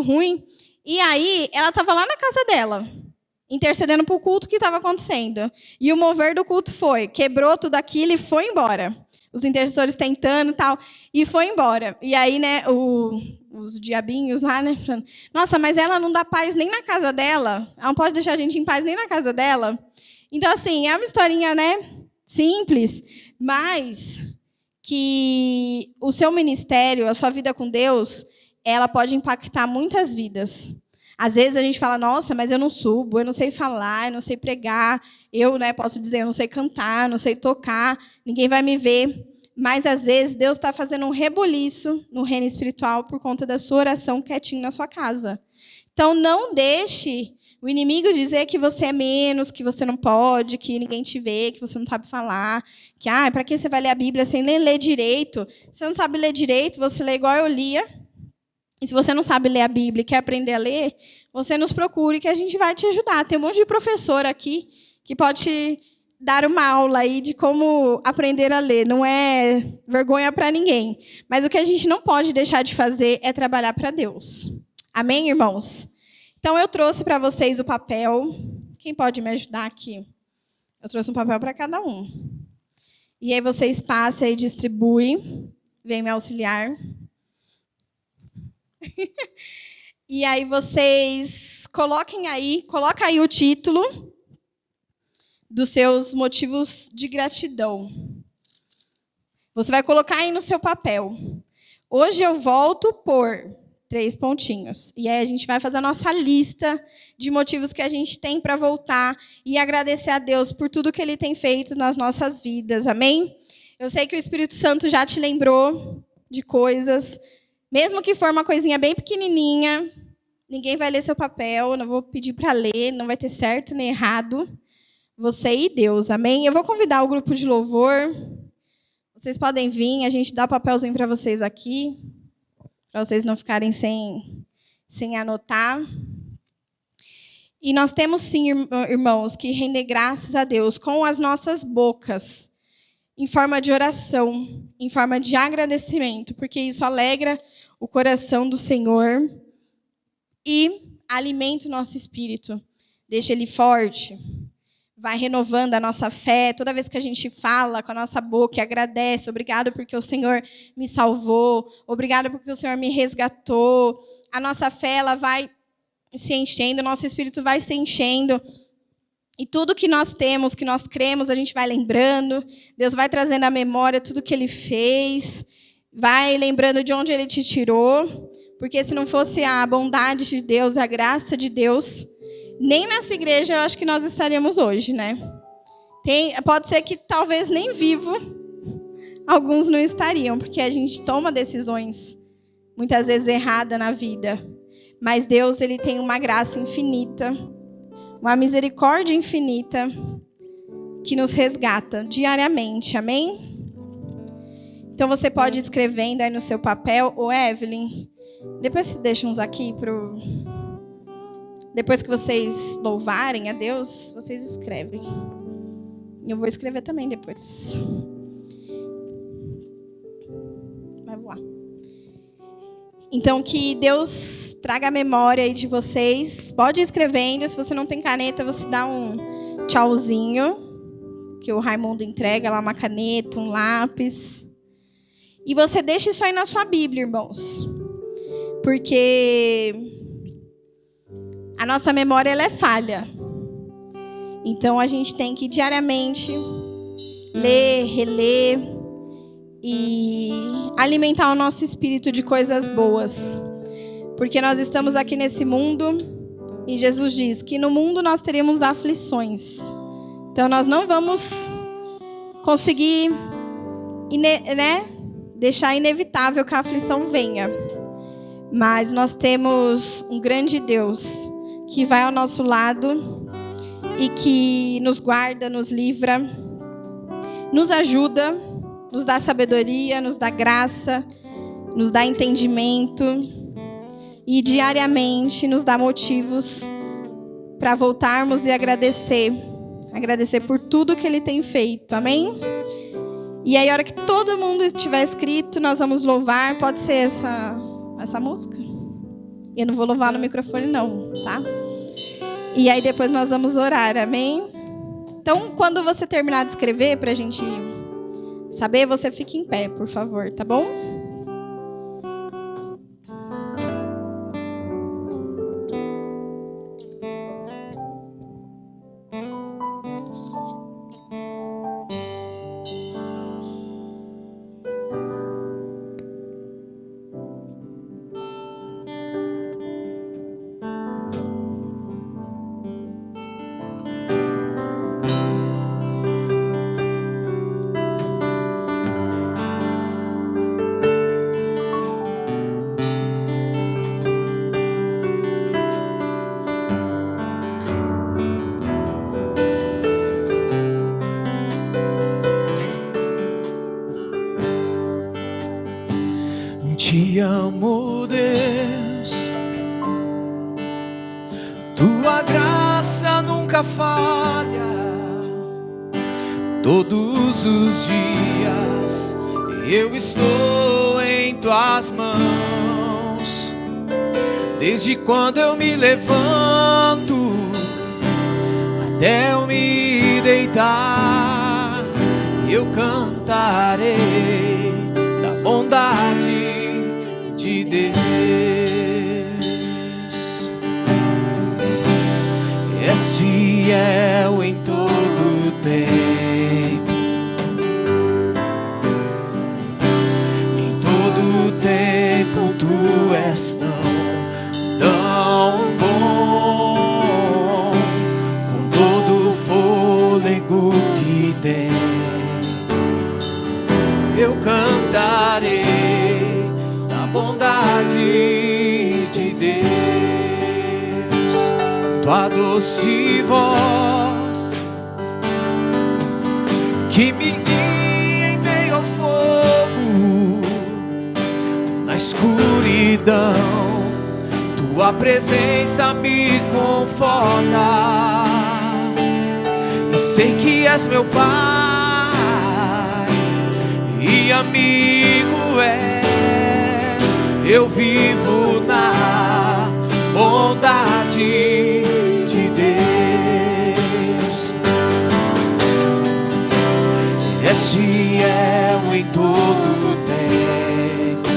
ruim. E aí, ela estava lá na casa dela, intercedendo para o culto que estava acontecendo. E o mover do culto quebrou tudo aquilo e foi embora. Os intercessores tentando e tal, e foi embora. E aí, né, os diabinhos lá, né, falando, nossa, mas ela não dá paz nem na casa dela, ela não pode deixar a gente em paz nem na casa dela. Então, assim, é uma historinha, né, simples, mas que o seu ministério, a sua vida com Deus, ela pode impactar muitas vidas. Às vezes a gente fala, nossa, mas eu não subo, eu não sei falar, eu não sei pregar, eu, né, posso dizer, eu não sei cantar, não sei tocar, ninguém vai me ver. Mas, às vezes, Deus está fazendo um rebuliço no reino espiritual por conta da sua oração quietinho na sua casa. Então, não deixe o inimigo dizer que você é menos, que você não pode, que ninguém te vê, que você não sabe falar, que, para que você vai ler a Bíblia sem nem ler direito? Se você não sabe ler direito, você lê igual eu lia. E se você não sabe ler a Bíblia e quer aprender a ler, você nos procure que a gente vai te ajudar. Tem um monte de professor aqui que pode te dar uma aula aí de como aprender a ler. Não é vergonha para ninguém. Mas o que a gente não pode deixar de fazer é trabalhar para Deus. Amém, irmãos? Então, eu trouxe para vocês o papel. Quem pode me ajudar aqui? Eu trouxe um papel para cada um. E aí vocês passam e distribuem. Vem me auxiliar. E aí vocês coloca aí o título dos seus motivos de gratidão. Você vai colocar aí no seu papel. Hoje eu volto por 3 pontinhos. E aí a gente vai fazer a nossa lista de motivos que a gente tem para voltar e agradecer a Deus por tudo que Ele tem feito nas nossas vidas. Amém? Eu sei que o Espírito Santo já te lembrou de coisas. Mesmo que for uma coisinha bem pequenininha, ninguém vai ler seu papel, não vou pedir para ler, não vai ter certo nem errado. Você e Deus, amém? Eu vou convidar o grupo de louvor. Vocês podem vir, a gente dá papelzinho para vocês aqui, para vocês não ficarem sem anotar. E nós temos sim, irmãos, que render graças a Deus com as nossas bocas, em forma de oração, em forma de agradecimento, porque isso alegra o coração do Senhor e alimenta o nosso espírito, deixa ele forte, vai renovando a nossa fé. Toda vez que a gente fala com a nossa boca e agradece, obrigado porque o Senhor me salvou, obrigado porque o Senhor me resgatou, a nossa fé ela vai se enchendo, o nosso espírito vai se enchendo. E tudo que nós temos, que nós cremos, a gente vai lembrando. Deus vai trazendo à memória tudo que Ele fez. Vai lembrando de onde Ele te tirou. Porque se não fosse a bondade de Deus, a graça de Deus, nem nessa igreja eu acho que nós estaríamos hoje, né? Pode ser que talvez nem vivo alguns não estariam, porque a gente toma decisões muitas vezes erradas na vida. Mas Deus, ele tem uma graça infinita, uma misericórdia infinita que nos resgata diariamente. Amém? Então você pode ir escrevendo aí no seu papel. Ô Evelyn, depois você deixa uns aqui depois que vocês louvarem a Deus, vocês escrevem. Eu vou escrever também depois. Vai voar. Então, que Deus traga a memória aí de vocês. Pode ir escrevendo. Se você não tem caneta, você dá um tchauzinho, que o Raimundo entrega lá uma caneta, um lápis. E você deixa isso aí na sua Bíblia, irmãos. Porque a nossa memória, ela é falha. Então, a gente tem que diariamente ler, reler e alimentar o nosso espírito de coisas boas. Porque nós estamos aqui nesse mundo e Jesus diz que no mundo nós teremos aflições. Então, nós não vamos conseguir deixar inevitável que a aflição venha. Mas nós temos um grande Deus que vai ao nosso lado e que nos guarda, nos livra, nos ajuda, nos dá sabedoria, nos dá graça, nos dá entendimento e diariamente nos dá motivos para voltarmos e agradecer por tudo que Ele tem feito. Amém? E aí, a hora que todo mundo estiver escrito, nós vamos louvar. Pode ser essa música? Eu não vou louvar no microfone não, tá? E aí depois nós vamos orar, amém? Então, quando você terminar de escrever, pra gente saber, você fique em pé, por favor, tá bom? Te amo, Deus, tua graça nunca falha. Todos os dias eu estou em tuas mãos. Desde quando eu me levanto até eu me deitar, eu cantarei da bondade de Deus. És fiel em todo tempo, em todo tempo tu és tão bom, com todo o fôlego que tem, eu cantarei bondade de Deus. Tua doce voz que me guia em meio ao fogo, na escuridão tua presença me conforta, e sei que és meu Pai e amigo és. Eu vivo na bondade de Deus. És fiel em todo tempo,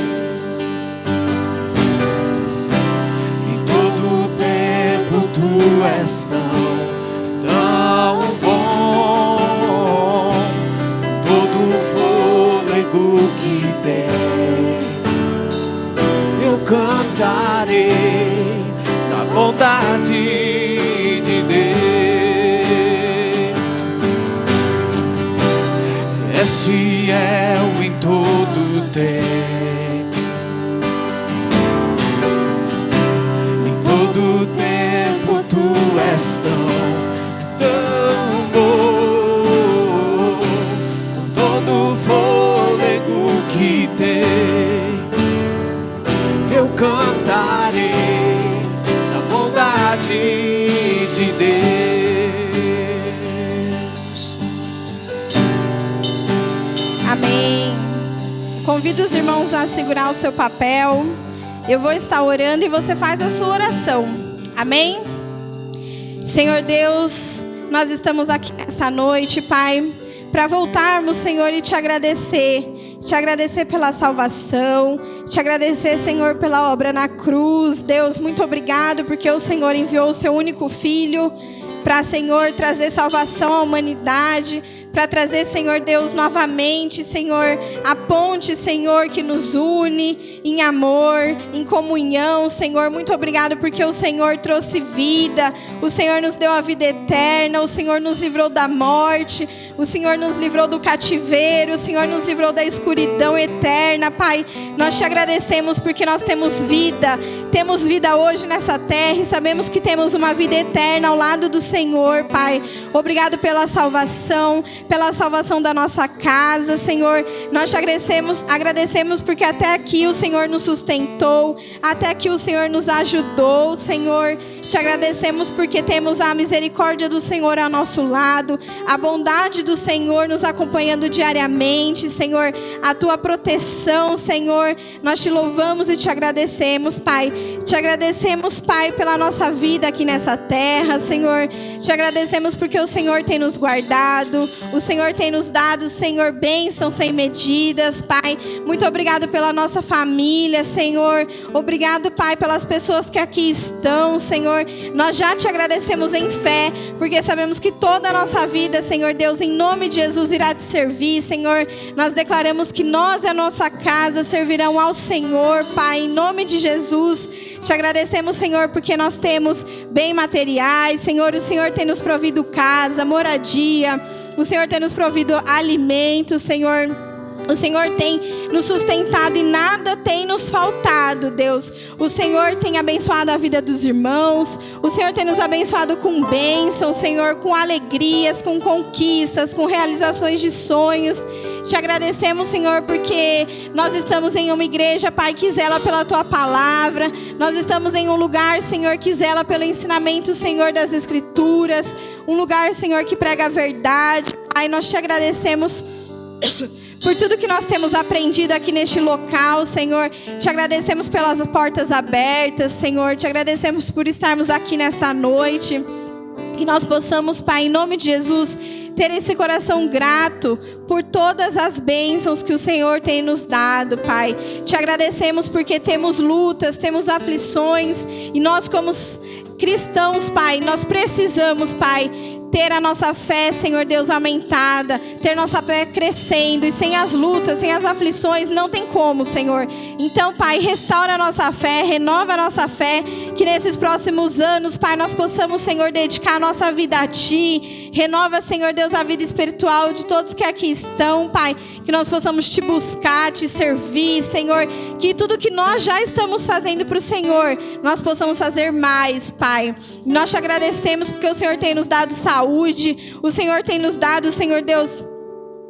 em todo tempo tu és tão bom, todo o fôlego que tem, eu cantarei convido os irmãos a segurar o seu papel. Eu vou estar orando e você faz a sua oração. Amém? Senhor Deus, nós estamos aqui esta noite, Pai, para voltarmos, Senhor, e te agradecer. Te agradecer pela salvação. Te agradecer, Senhor, pela obra na cruz. Deus, muito obrigado, porque o Senhor enviou o seu único Filho para, Senhor, trazer salvação à humanidade, para trazer, Senhor Deus, novamente, Senhor, a ponte, Senhor, que nos une em amor, em comunhão, Senhor. Muito obrigado porque o Senhor trouxe vida, o Senhor nos deu a vida eterna, o Senhor nos livrou da morte, o Senhor nos livrou do cativeiro, o Senhor nos livrou da escuridão eterna, Pai. Nós te agradecemos porque nós temos vida hoje nessa terra e sabemos que temos uma vida eterna ao lado do Senhor, Pai. Obrigado pela salvação da nossa casa, Senhor. Nós te agradecemos porque até aqui o Senhor nos sustentou, até aqui o Senhor nos ajudou, Senhor. Te agradecemos porque temos a misericórdia do Senhor ao nosso lado, a bondade do Senhor nos acompanhando diariamente, Senhor, a tua proteção, Senhor. Nós te louvamos e te agradecemos, Pai. Te agradecemos, Pai, pela nossa vida aqui nessa terra, Senhor. Te agradecemos porque o Senhor tem nos guardado, o Senhor tem nos dado, Senhor, bênçãos sem medidas, Pai. Muito obrigado pela nossa família, Senhor. Obrigado, Pai, pelas pessoas que aqui estão, Senhor. Nós já te agradecemos em fé, porque sabemos que toda a nossa vida, Senhor Deus, em nome de Jesus irá te servir, Senhor. Nós declaramos que nós e a nossa casa servirão ao Senhor, Pai, em nome de Jesus. Te agradecemos, Senhor, porque nós temos bem materiais, Senhor. O Senhor tem nos provido casa, moradia. O Senhor tem nos provido alimento, Senhor. O Senhor tem nos sustentado e nada tem nos faltado, Deus. O Senhor tem abençoado a vida dos irmãos. O Senhor tem nos abençoado com bênçãos, Senhor, com alegrias, com conquistas, com realizações de sonhos. Te agradecemos, Senhor, porque nós estamos em uma igreja, Pai, que zela pela Tua palavra. Nós estamos em um lugar, Senhor, que zela pelo ensinamento, Senhor, das Escrituras. Um lugar, Senhor, que prega a verdade. Pai, nós te agradecemos por tudo que nós temos aprendido aqui neste local, Senhor. Te agradecemos pelas portas abertas, Senhor. Te agradecemos por estarmos aqui nesta noite. Que nós possamos, Pai, em nome de Jesus, ter esse coração grato por todas as bênçãos que o Senhor tem nos dado, Pai. Te agradecemos porque temos lutas, temos aflições. E nós, como cristãos, Pai, nós precisamos, Pai, ter a nossa fé, Senhor Deus, aumentada, ter nossa fé crescendo, e sem as lutas, sem as aflições, não tem como, Senhor. Então, Pai, restaura a nossa fé, renova a nossa fé, que nesses próximos anos, Pai, nós possamos, Senhor, dedicar a nossa vida a Ti. Renova, Senhor Deus, a vida espiritual de todos que aqui estão, Pai, que nós possamos Te buscar, Te servir, Senhor, que tudo que nós já estamos fazendo para o Senhor, nós possamos fazer mais, Pai. Nós Te agradecemos porque o Senhor tem nos dado saúde, o Senhor tem nos dado, Senhor Deus,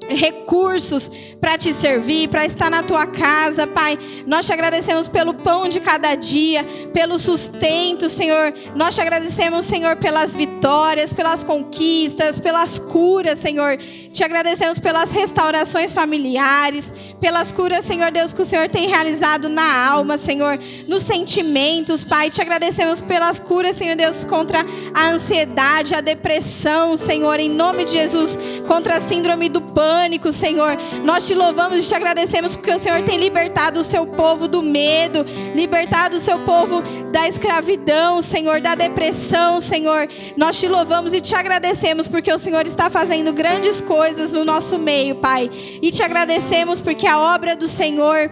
recursos para Te servir, para estar na Tua casa, Pai. Nós Te agradecemos pelo pão de cada dia, pelo sustento, Senhor. Nós Te agradecemos, Senhor, pelas vitórias, pelas conquistas, pelas curas, Senhor. Te agradecemos pelas restaurações familiares, pelas curas, Senhor Deus, que o Senhor tem realizado na alma, Senhor, nos sentimentos, Pai. Te agradecemos pelas curas, Senhor Deus, contra a ansiedade, a depressão, Senhor, em nome de Jesus, contra a síndrome do pânico, Senhor. Nós Te louvamos e Te agradecemos porque o Senhor tem libertado o Seu povo do medo, libertado o Seu povo da escravidão, Senhor, da depressão, Senhor. Nós Te louvamos e Te agradecemos porque o Senhor está fazendo grandes coisas no nosso meio, Pai. E Te agradecemos porque a obra do Senhor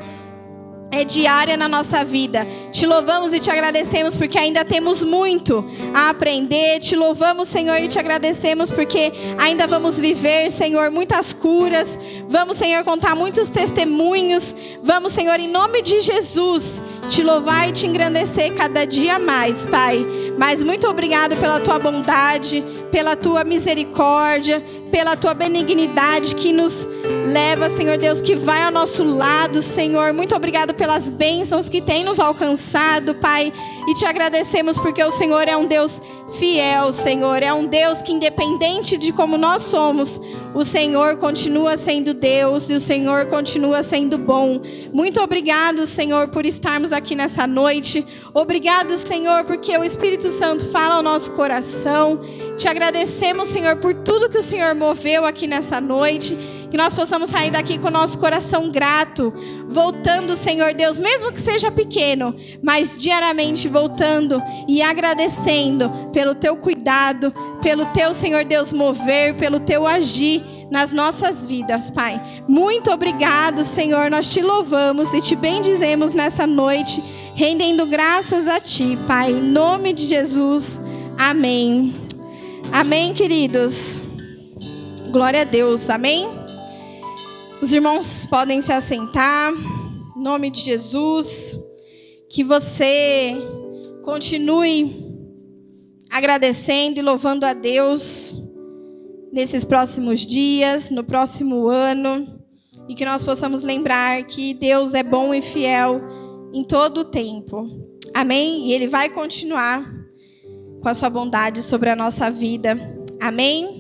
é diária na nossa vida. Te louvamos e Te agradecemos porque ainda temos muito a aprender. Te louvamos, Senhor, e Te agradecemos porque ainda vamos viver, Senhor, muitas curas. Vamos, Senhor, contar muitos testemunhos. Vamos, Senhor, em nome de Jesus, Te louvar e Te engrandecer cada dia mais, Pai. Mas muito obrigado pela Tua bondade, pela Tua misericórdia, pela tua benignidade que nos leva, Senhor Deus, que vai ao nosso lado, Senhor. Muito obrigado pelas bênçãos que tem nos alcançado, Pai. E te agradecemos porque o Senhor é um Deus fiel, Senhor. É um Deus que, independente de como nós somos, o Senhor continua sendo Deus e o Senhor continua sendo bom. Muito obrigado, Senhor, por estarmos aqui nessa noite. Obrigado, Senhor, porque o Espírito Santo fala ao nosso coração. Te agradecemos, Senhor, por tudo que o Senhor moveu aqui nessa noite. Que nós possamos sair daqui com o nosso coração grato, voltando, Senhor Deus, mesmo que seja pequeno, mas diariamente voltando e agradecendo pelo teu cuidado, pelo teu, Senhor Deus, mover, pelo teu agir nas nossas vidas, Pai. Muito obrigado, Senhor, nós te louvamos e te bendizemos nessa noite, rendendo graças a ti, Pai, em nome de Jesus, amém. Amém, queridos. Glória a Deus, amém. Os irmãos podem se assentar, em nome de Jesus. Que você continue agradecendo e louvando a Deus nesses próximos dias, no próximo ano. E que nós possamos lembrar que Deus é bom e fiel em todo o tempo. Amém? E Ele vai continuar com a sua bondade sobre a nossa vida. Amém?